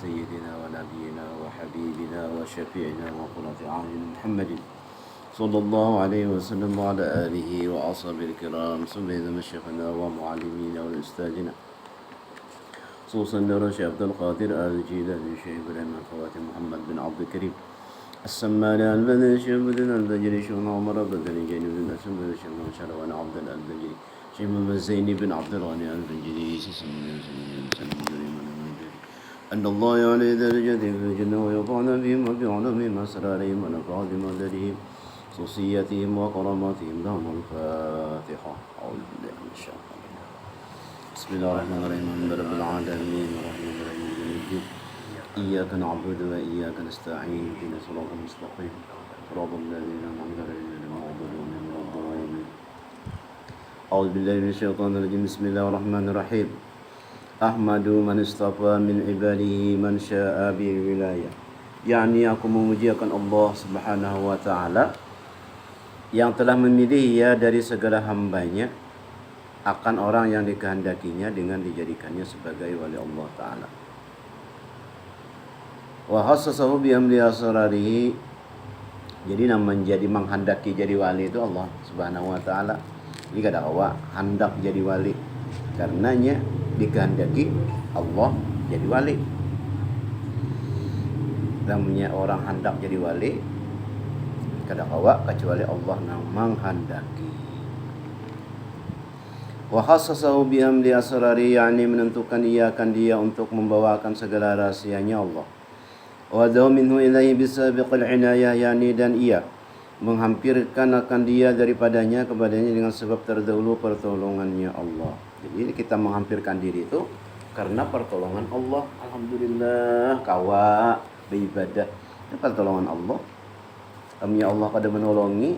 سيدنا ونبينا وحبيبنا وشفيعنا وقرة أعين محمد صلى الله عليه وسلم وعلى آله وأصحابه الكرام سيدنا مشيخنا ومعلمينا وأستاذنا خصوصا نور الشيخ عبد القادر آل الجيلاني الشيخ إبراهيم الخواتم محمد بن عبد الكريم السماني البدري الشيخ بدر البجري شيخ عمر البدري جيني بن أسد الشيخ شروان عبد البجري شيخ محمد زيني بن عبد الغني البجري أن الله يعلي درجتهم في الجنة ويرفعنا بهم وبعلمهم أسرارهم ونفع بمددهم خصوصياتهم وكراماتهم لهم الفاتحة أعوذ بالله من الشيطان بسم الله الرحمن الرحيم الحمد لله رب العالمين الرحمن الرحيم مالك يوم الدين إياك نعبد وإياك نستعين اهدنا الصراط المستقيم صراط الذين أنعمت عليهم غير المغضوب عليهم ولا الضالين أعوذ بالله من الشيطان الرجيم بسم الله الرحمن الرحيم أحمد من اصطفى من عباده من شاء بالولاية yakni aku memujiakan Allah Subhanahu wa Ta'ala yang telah memilih ia dari segala hambanya akan orang yang dikehendakinya dengan dijadikannya sebagai wali Allah Ta'ala. Wa khassasahu bi amri asrarihi, jadi yang menjadi menghendaki jadi wali itu Allah Subhanahu wa Ta'ala. Ini kada kawa hendak jadi wali, karenanya dikehendaki Allah jadi wali. Namanya orang hendak jadi wali kada kawa kecuali Allah yang menghendaki. Wa khassasahu bi amri asrari, yakni menentukan iakan dia untuk membawakan segala rahasianya Allah. Wa daw minhu ilaihi bisabiqil inayah, yakni dan ia menghampirkan akan dia daripadanya kepadanya dengan sebab terdahulu pertolongannya Allah. Jadi kita menghampirkan diri itu karena pertolongan Allah. Alhamdulillah kawa beribadah itu pertolongan Allah. Kami Allah pada menolongi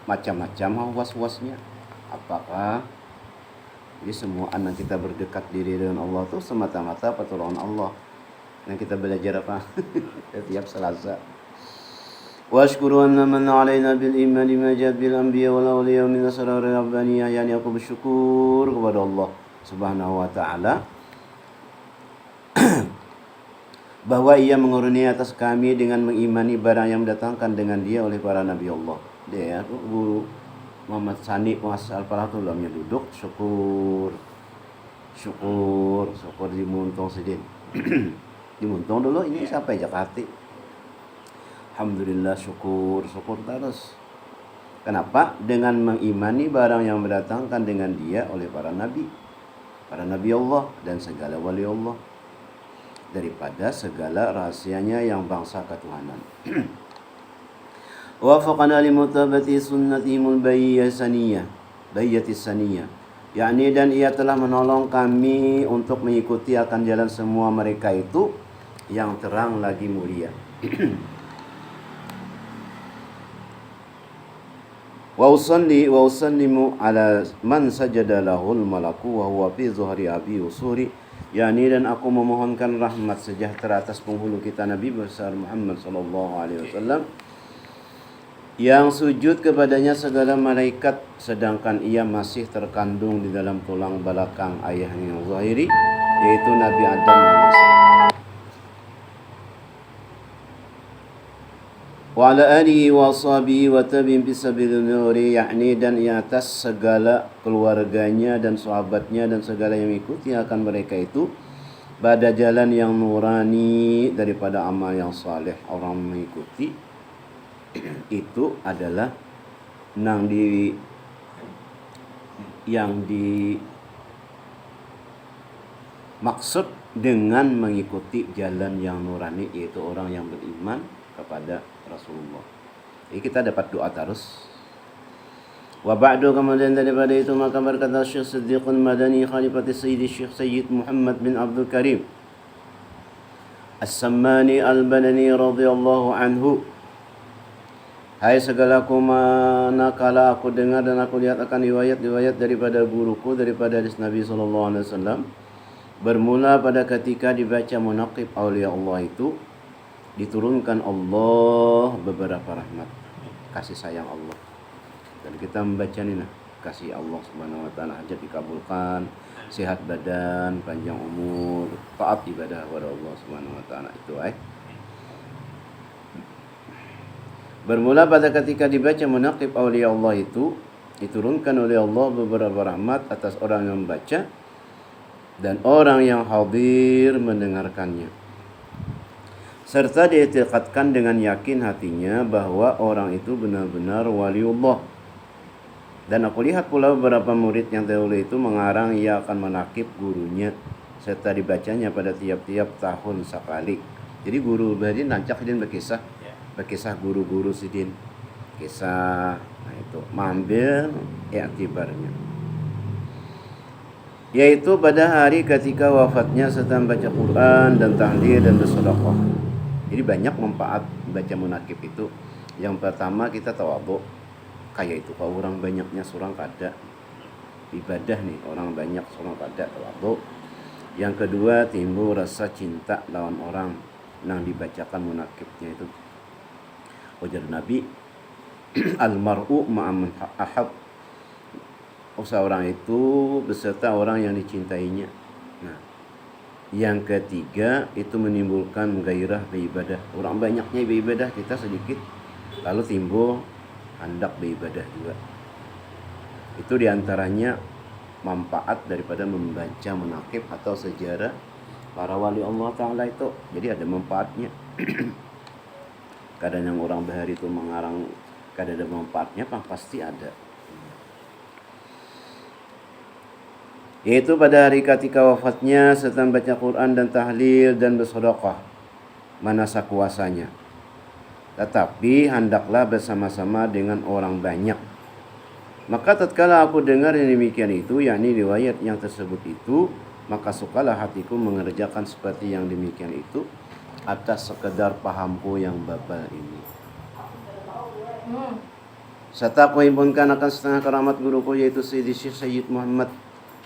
macam-macam was-wasnya. Apakah jadi semua anak kita berdekat diri dengan Allah itu semata-mata pertolongan Allah. Yang kita belajar apa? Setiap Selasa. Wa ashkuru anna man alaina bil iman bima jaa bil anbiya wal awliya min asrar rabbaniyah, yani aku bersyukur kepada Allah Subhanahu wa Ta'ala bahwa ia mengaruniai atas kami dengan mengimani barang yang mendatangkan dengan dia oleh para nabi Allah. Dia guru Muhammad Sani Muhammad Al-Falatul lamnya duduk syukur dimuntong sedih. Dimuntong dulu ini sampai Jakarta. Alhamdulillah syukur terus. Kenapa? Dengan mengimani barang yang mendatangkan dengan dia oleh para nabi Allah dan segala wali Allah, daripada segala rahasianya yang bangsa ketuhanan. Wafaqana limutabati sunnatihimul bayyatis saniyah, yakni dan ia telah menolong kami untuk mengikuti akan jalan semua mereka itu yang terang lagi mulia. Wa usallimu ala man sajada lahul malaku wa huwa fi zuhri abi usuri, yakni dan aku memohonkan rahmat sejahtera atas penghulu kita Nabi besar Muhammad sallallahu alaihi wasallam yang sujud kepadanya segala malaikat sedangkan ia masih terkandung di dalam tulang belakang ayahnya yang zahiri, yaitu Nabi Adam alaihissalam. Wa ala alihi wa ashabihi wa tabi'in bisabilin nuri, yakni dan di atas segala keluarganya dan sahabatnya dan segala yang mengikuti akan mereka itu pada jalan yang nurani daripada amal yang saleh. Orang mengikuti itu adalah yang dimaksud dengan mengikuti jalan yang nurani, yaitu orang yang beriman kepada Rasulullah. Jadi kita dapat doa terus. Wa ba'du, kemudian daripada itu maka berkata Syekh Siddiqul Madani Khalifati Sayyidi Syekh Sayyid Muhammad bin Abdul Karim As-Sammani Al-Banani radhiyallahu anhu, hai segalaku manakala aku dengar dan aku lihat akan riwayat daripada guruku daripada hadis Nabi sallallahu alaihi wasallam, bermula pada ketika dibaca munaqib aulia Allah itu diturunkan Allah beberapa rahmat, kasih sayang Allah. Dan kita membaca ini kasih Allah Subhanahu wa Ta'ala, hajat dikabulkan, sehat badan, panjang umur, taat ibadah kepada Allah Subhanahu wa taala itu Bermula pada ketika dibaca munaqib awliya Allah itu diturunkan oleh Allah beberapa rahmat atas orang yang membaca dan orang yang hadir mendengarkannya. Serta diiktikadkan dengan yakin hatinya bahwa orang itu benar-benar waliullah. Dan aku lihat pula beberapa murid yang dahulu itu mengarang ia akan menakib gurunya serta dibacanya pada tiap-tiap tahun sekali. Jadi guru Badin nancak Sidin berkisah guru-guru Sidin. Kisah, nah itu mengambil iktibarnya. Yaitu pada hari ketika wafatnya serta membaca Quran dan tahlil dan bersedekah. Jadi banyak manfaat baca munakib itu. Yang pertama kita tawadhu. Kayak itu kalau orang banyaknya surang kada ibadah nih, orang banyak surang kada tawadhu. Yang kedua timbul rasa cinta lawan orang yang dibacakan munakibnya itu. Ujar Nabi al-mar'u ma'aman ahab. Seorang itu beserta orang yang dicintainya. Nah, yang ketiga itu menimbulkan gairah beribadah. Orang banyaknya beribadah, kita sedikit, lalu timbul hendak beribadah juga. Itu diantaranya manfaat daripada membaca munakib atau sejarah para wali Allah Ta'ala itu. Jadi ada manfaatnya. Kadang yang orang bahari itu mengarang kadang ada manfaatnya, pasti ada. Yaitu pada hari ketika wafatnya serta membaca Quran dan tahlil dan bersedekah manasa kuasanya. Tetapi hendaklah bersama-sama dengan orang banyak. Maka tatkala aku dengar yang demikian itu, yakni riwayat yang tersebut itu, maka sukalah hatiku mengerjakan seperti yang demikian itu atas sekedar pahamku yang babal ini. Serta aku himpunkan akan setengah keramat guruku yaitu Syekh Muhammad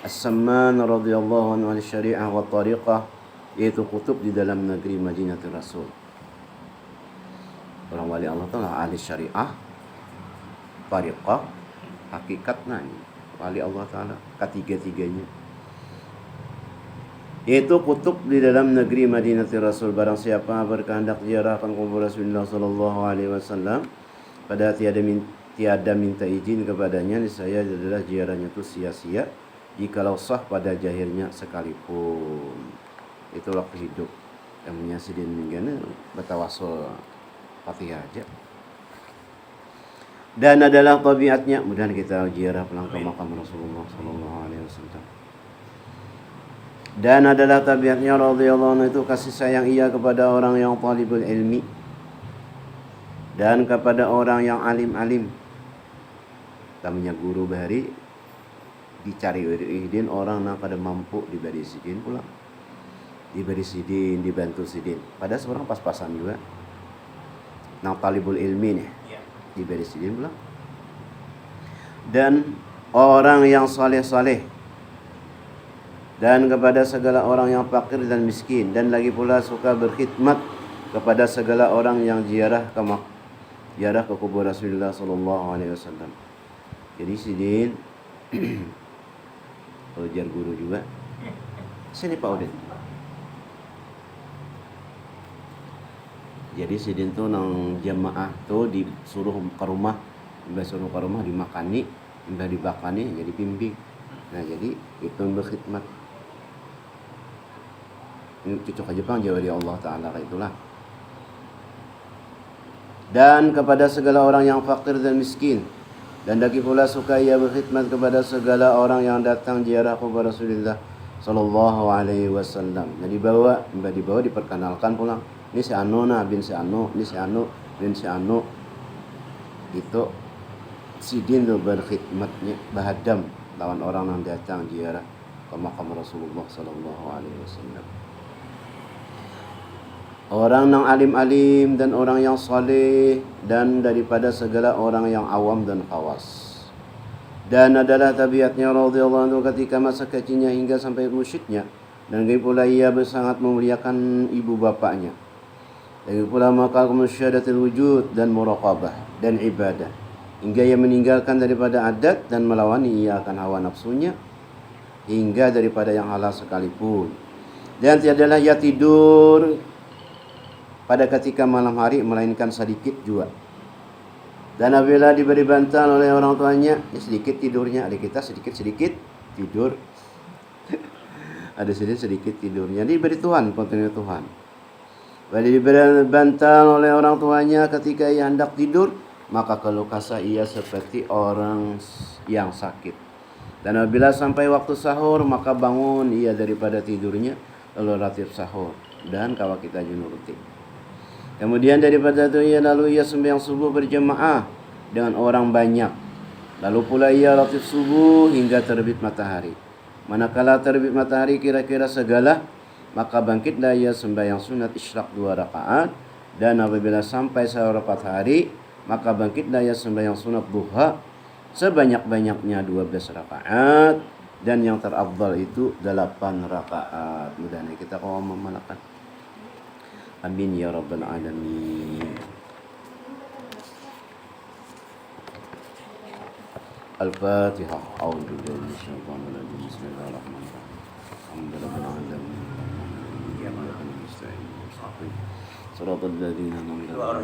As-Samman radhiyallahu anhu al-syari'ah wa tariqah, yaitu kutub di dalam negeri Madinatul Rasul. Orang wali Allah Ta'ala ahli syariah, tariqah, hakikatnya wali Allah Ta'ala ketiga-tiganya. Yaitu kutub di dalam negeri Madinatul Rasul. Barang siapa berkehendak ziarah akan kubur Rasulullah sallallahu alaihi wasallam pada tiada minta izin kepadanya, niscaya adalah ziarahnya itu sia-sia jikalau sah pada jahirnya sekalipun. Itulah hidup yang menyasidin minggana bertawasul Fatihah aja. Dan adalah tabiatnya, mudah kita ziarah pulang ke makam Rasulullah sallallahu alaihi wasallam. Dan adalah tabiatnya radhiyallahu anhu itu kasih sayang ia kepada orang yang talibul ilmi dan kepada orang yang alim-alim. Tamanya guru bahari dicari idin orang yang kada mampu diberi sidin pula. Diberi sidin, dibantu sidin. Pada seorang pas-pasan juga. Nang talibul ilmi nih. Diberi sidin pula. Dan orang yang saleh-saleh. Dan kepada segala orang yang fakir dan miskin, dan lagi pula suka berkhidmat kepada segala orang yang ziarah ke kubur Rasulullah sallallahu alaihi wasallam. Jadi sidin ujar guru juga. Sini Pak Udin. Jadi sidin tuh nang jamaah tuh disuruh ke rumah, dimakani, mbah dibakani jadi bimbing. Nah, jadi itu berkhidmat. Ini cucuk aja Jepang jawab Allah Ta'ala itulah. Dan kepada segala orang yang fakir dan miskin, dan lagi pula suka ia berkhidmat kepada segala orang yang datang ziarah kepada Rasulullah sallallahu alaihi wasallam. Nah, dibawa diperkenalkan pulang. Ini si Anu bin si Anu, ini si Anu bin si Anu. Itu sidin berkhidmatnya bahadam lawan orang yang datang ziarah ke makam Rasulullah sallallahu alaihi wasallam. Orang yang alim-alim dan orang yang saleh, dan daripada segala orang yang awam dan khawas. Dan adalah tabiatnya radhiyallahu anhu ketika masa kecilnya hingga sampai rusyidnya, dan lagi pula ia sangat memuliakan ibu bapaknya. Lagi pula maka musyahadatul wujud dan muraqabah dan ibadah, hingga ia meninggalkan daripada adat dan melawan ia akan hawa nafsunya. hingga daripada yang halal sekalipun. Dan tiadalah ia tidur pada ketika malam hari melainkan sedikit juga. Dan apabila diberi bantal oleh orang tuanya, ya sedikit tidurnya. Ada kita sedikit-sedikit tidur. Ada sedikit tidurnya. Diberi Tuhan, kontinu Tuhan. Bila diberi bantal oleh orang tuanya ketika ia hendak tidur, maka keluh kesah ia seperti orang yang sakit. Dan apabila sampai waktu sahur, maka bangun ia daripada tidurnya, lalu ratib sahur. Dan kalau kita junuruti. Kemudian daripada itu lalu ia sembahyang subuh berjemaah dengan orang banyak. Lalu pula ia ratib subuh hingga terbit matahari. Manakala terbit matahari kira-kira segala, maka bangkitlah ia sembahyang sunat isyraq 2 rakaat. Dan apabila sampai sahur hari, maka bangkitlah ia sembahyang sunat duha sebanyak-banyaknya 12 rakaat. Dan yang terafdal itu 8 rakaat. Mudah-mudahan kita kau memalakan. Amin ya rabbal alamin. Al-Fatihah. A'udzu billahi minasyaitonir rajim. Bismillahirrahmanirrahim. Alhamdulillahirabbil alamin. Iyyaka na'budu wa iyyaka nasta'in. Shiratal ladzina an'amta 'alaihim.